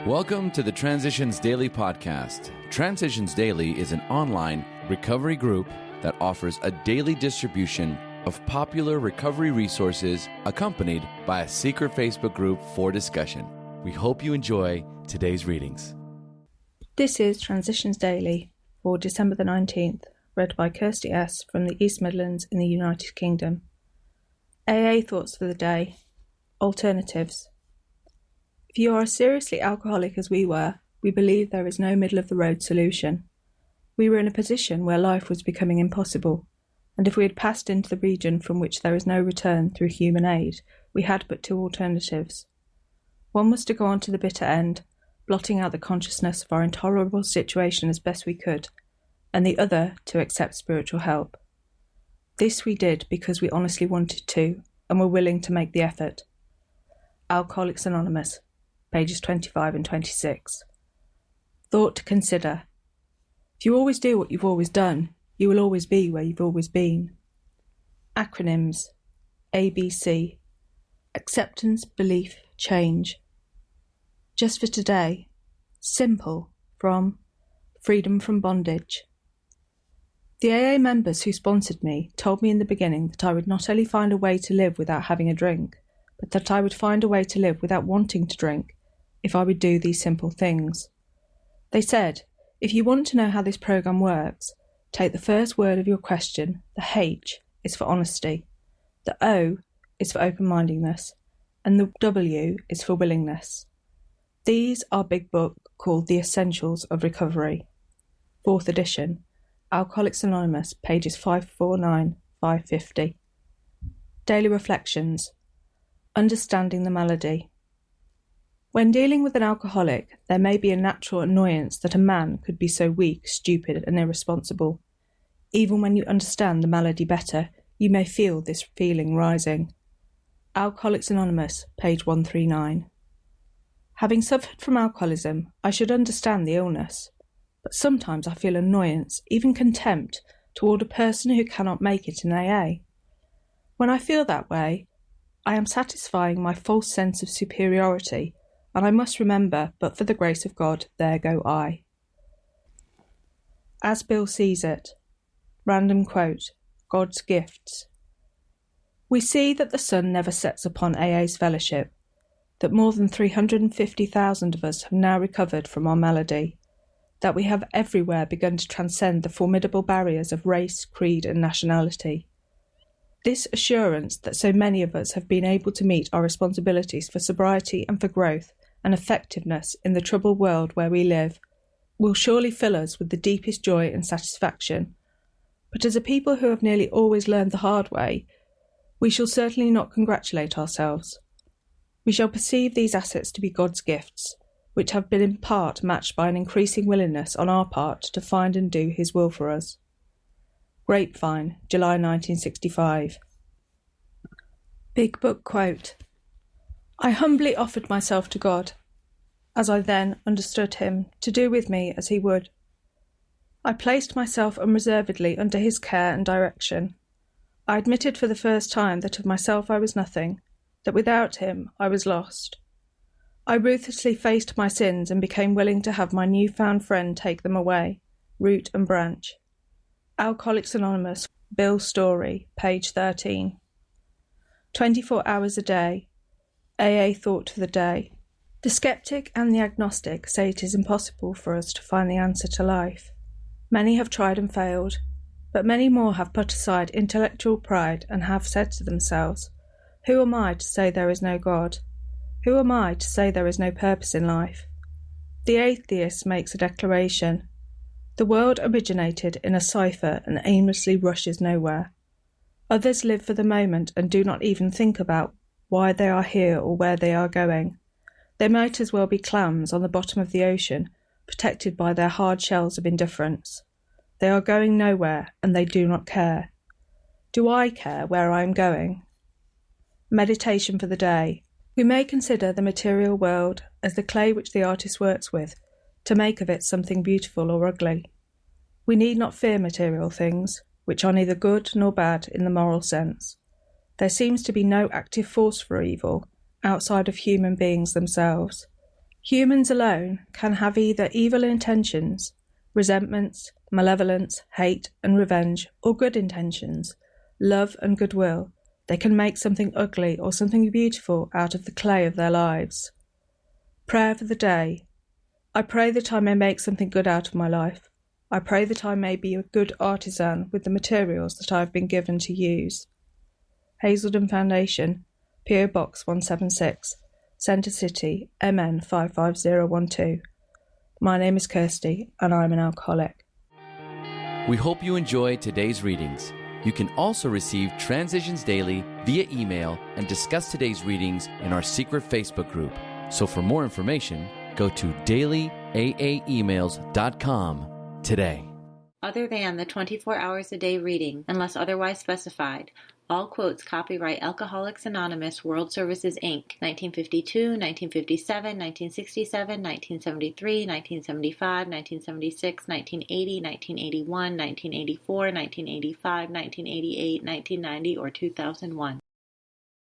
Welcome to the Transitions Daily podcast. Transitions Daily is an online recovery group that offers a daily distribution of popular recovery resources accompanied by a secret Facebook group for discussion. We hope you enjoy today's readings. This is Transitions Daily for December the 19th, read by Kirsty S. from the East Midlands in the United Kingdom. AA thoughts for the day. Alternatives. If you are as seriously alcoholic as we were, we believe there is no middle-of-the-road solution. We were in a position where life was becoming impossible, and if we had passed into the region from which there is no return through human aid, we had but two alternatives. One was to go on to the bitter end, blotting out the consciousness of our intolerable situation as best we could, and the other to accept spiritual help. This we did because we honestly wanted to, and were willing to make the effort. Alcoholics Anonymous, pages 25 and 26. Thought to consider. If you always do what you've always done, you will always be where you've always been. Acronyms. ABC. Acceptance, belief, change. Just for today. Simple, from Freedom from Bondage. The AA members who sponsored me told me in the beginning that I would not only find a way to live without having a drink, but that I would find a way to live without wanting to drink if I would do these simple things. They said, if you want to know how this program works, take the first word of your question. The H is for honesty, the O is for open-mindedness, and the W is for willingness. These are a big book called The Essentials of Recovery. 4th edition, Alcoholics Anonymous, pages 549-550. Daily Reflections. Understanding the malady. When dealing with an alcoholic, there may be a natural annoyance that a man could be so weak, stupid, and irresponsible. Even when you understand the malady better, you may feel this feeling rising. Alcoholics Anonymous, page 139. Having suffered from alcoholism, I should understand the illness. But sometimes I feel annoyance, even contempt, toward a person who cannot make it in AA. When I feel that way, I am satisfying my false sense of superiority, and I must remember, but for the grace of God, there go I. As Bill sees it. Random quote. God's gifts. We see that the sun never sets upon AA's fellowship, that more than 350,000 of us have now recovered from our malady, that we have everywhere begun to transcend the formidable barriers of race, creed, and nationality. This assurance that so many of us have been able to meet our responsibilities for sobriety and for growth and effectiveness in the troubled world where we live will surely fill us with the deepest joy and satisfaction. But as a people who have nearly always learned the hard way, we shall certainly not congratulate ourselves. We shall perceive these assets to be God's gifts, which have been in part matched by an increasing willingness on our part to find and do His will for us. Grapevine, July 1965. Big Book quote. I humbly offered myself to God, as I then understood Him, to do with me as He would. I placed myself unreservedly under His care and direction. I admitted for the first time that of myself I was nothing, that without Him I was lost. I ruthlessly faced my sins and became willing to have my newfound friend take them away, root and branch. Alcoholics Anonymous, Bill Story, page 13. 24 hours a day. AA thought for the day. The skeptic and the agnostic say it is impossible for us to find the answer to life. Many have tried and failed, but many more have put aside intellectual pride and have said to themselves, who am I to say there is no God? Who am I to say there is no purpose in life? The atheist makes a declaration. The world originated in a cipher and aimlessly rushes nowhere. Others live for the moment and do not even think about why they are here or where they are going. They might as well be clams on the bottom of the ocean, protected by their hard shells of indifference. They are going nowhere, and they do not care. Do I care where I am going? Meditation for the day. We may consider the material world as the clay which the artist works with, to make of it something beautiful or ugly. We need not fear material things, which are neither good nor bad in the moral sense. There seems to be no active force for evil outside of human beings themselves. Humans alone can have either evil intentions, resentments, malevolence, hate and revenge, or good intentions, love and goodwill. They can make something ugly or something beautiful out of the clay of their lives. Prayer for the day. I pray that I may make something good out of my life. I pray that I may be a good artisan with the materials that I have been given to use. Hazelden Foundation, P.O. Box 176, Centre City, MN 55012. My name is Kirsty and I'm an alcoholic. We hope you enjoyed today's readings. You can also receive Transitions Daily via email and discuss today's readings in our secret Facebook group. So for more information, go to dailyaaemails.com today. Other than the 24 hours a day reading, unless otherwise specified, all quotes copyright Alcoholics Anonymous World Services, Inc., 1952, 1957, 1967, 1973, 1975, 1976, 1980, 1981, 1984, 1985, 1988, 1990, or 2001.